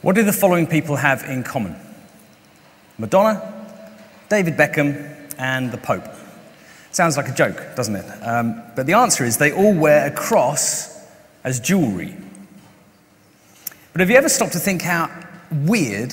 What do the following people have in common? Madonna, David Beckham, and the Pope. Sounds like a joke, doesn't it? But the answer is they all wear a cross as jewellery. But have you ever stopped to think how weird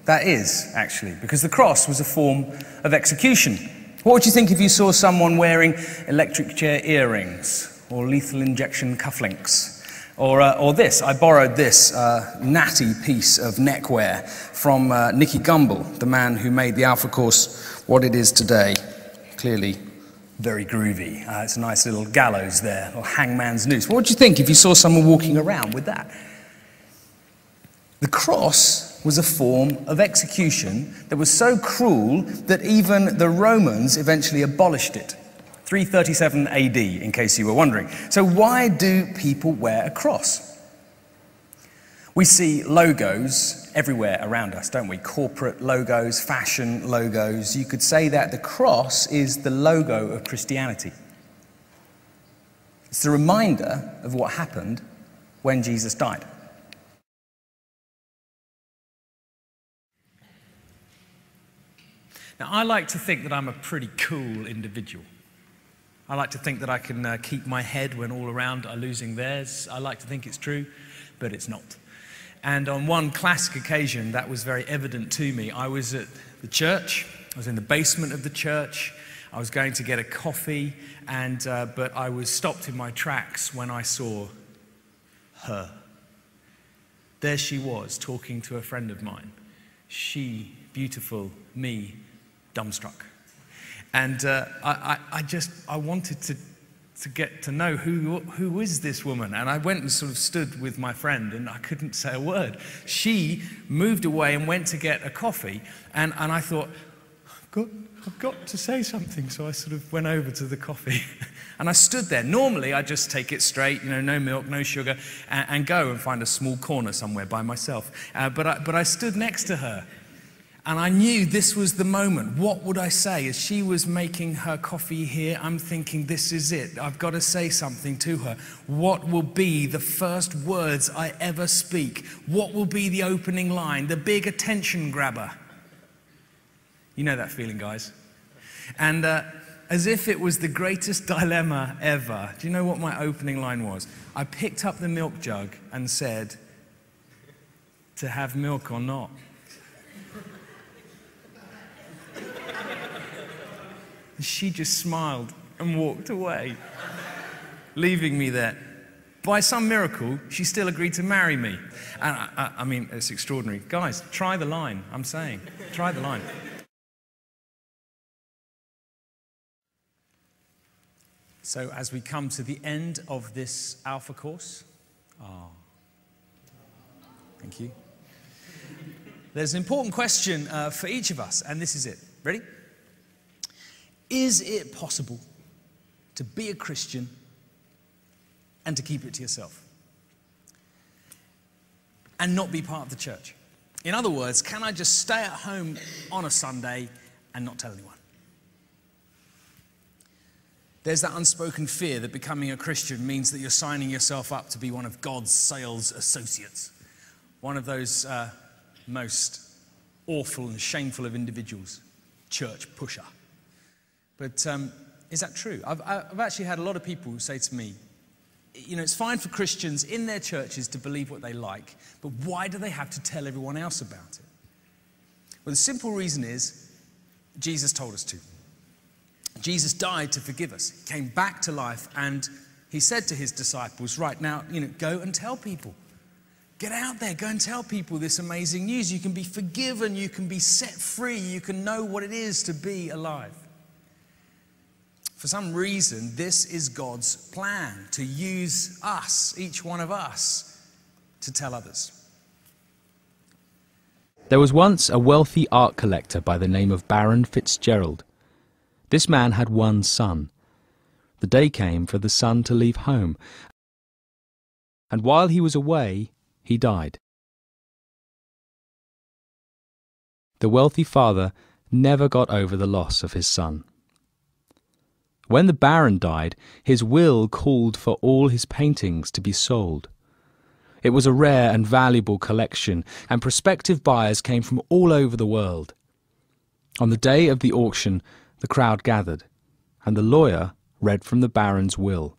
that is, actually? Because the cross was a form of execution. What would you think if you saw someone wearing electric chair earrings or lethal injection cufflinks? Or this, I borrowed this natty piece of neckwear from Nicky Gumbel, the man who made the Alpha Course what it is today. Clearly very groovy. It's a nice little gallows there, or hangman's noose. What would you think if you saw someone walking around with that? The cross was a form of execution that was so cruel that even the Romans eventually abolished it. 337 AD, in case you were wondering. So why do people wear a cross? We see logos everywhere around us, don't we? Corporate logos, fashion logos. You could say that the cross is the logo of Christianity. It's the reminder of what happened when Jesus died. Now, I like to think that I'm a pretty cool individual. I like to think that I can keep my head when all around are losing theirs. I like to think it's true, but it's not. And on one classic occasion, that was very evident to me. I was at the church. I was in the basement of the church. I was going to get a coffee, but I was stopped in my tracks when I saw her. There she was, talking to a friend of mine. She, beautiful, me, dumbstruck. And I wanted to get to know who is this woman. And I went and sort of stood with my friend, and I couldn't say a word. She moved away and went to get a coffee, and I thought, I've got to say something. So I sort of went over to the coffee, and I stood there. Normally, I just take it straight, no milk, no sugar, and go and find a small corner somewhere by myself. But I stood next to her. And I knew this was the moment. What would I say? As she was making her coffee here, I'm thinking, this is it. I've got to say something to her. What will be the first words I ever speak? What will be the opening line? The big attention grabber. You know that feeling, guys. And as if it was the greatest dilemma ever, do you know what my opening line was? I picked up the milk jug and said, to have milk or not? She just smiled and walked away, leaving me there. By some miracle, she still agreed to marry me. And I mean, it's extraordinary. Guys, try the line, I'm saying. Try the line. So as we come to the end of this Alpha course, thank you. There's an important question for each of us, and this is it. Ready? Is it possible to be a Christian and to keep it to yourself and not be part of the church? In other words, can I just stay at home on a Sunday and not tell anyone? There's that unspoken fear that becoming a Christian means that you're signing yourself up to be one of God's sales associates, one of those most awful and shameful of individuals, church pusher. But is that true? I've actually had a lot of people say to me, it's fine for Christians in their churches to believe what they like, but why do they have to tell everyone else about it? Well, the simple reason is Jesus told us to. Jesus died to forgive us. He came back to life, and he said to his disciples, right now, go and tell people. Get out there, go and tell people this amazing news. You can be forgiven, you can be set free, you can know what it is to be alive. For some reason, this is God's plan, to use us, each one of us, to tell others. There was once a wealthy art collector by the name of Baron Fitzgerald. This man had one son. The day came for the son to leave home, and while he was away, he died. The wealthy father never got over the loss of his son. When the Baron died, his will called for all his paintings to be sold. It was a rare and valuable collection, and prospective buyers came from all over the world. On the day of the auction, the crowd gathered, and the lawyer read from the Baron's will.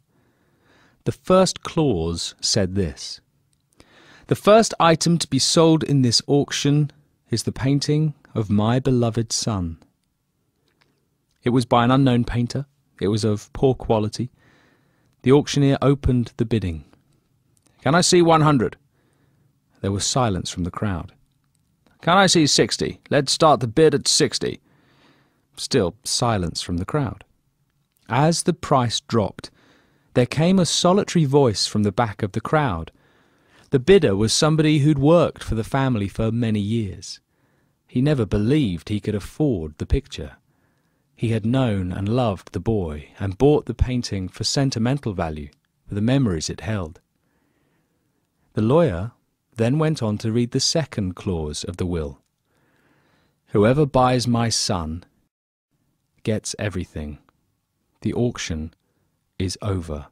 The first clause said this: "The first item to be sold in this auction is the painting of my beloved son." It was by an unknown painter. It was of poor quality. The auctioneer opened the bidding. "Can I see 100? There was silence from the crowd. "Can I see 60? Let's start the bid at 60. Still silence from the crowd. As the price dropped, there came a solitary voice from the back of the crowd. The bidder was somebody who'd worked for the family for many years. He never believed he could afford the picture. He had known and loved the boy and bought the painting for sentimental value, for the memories it held. The lawyer then went on to read the second clause of the will. "Whoever buys my son gets everything. The auction is over."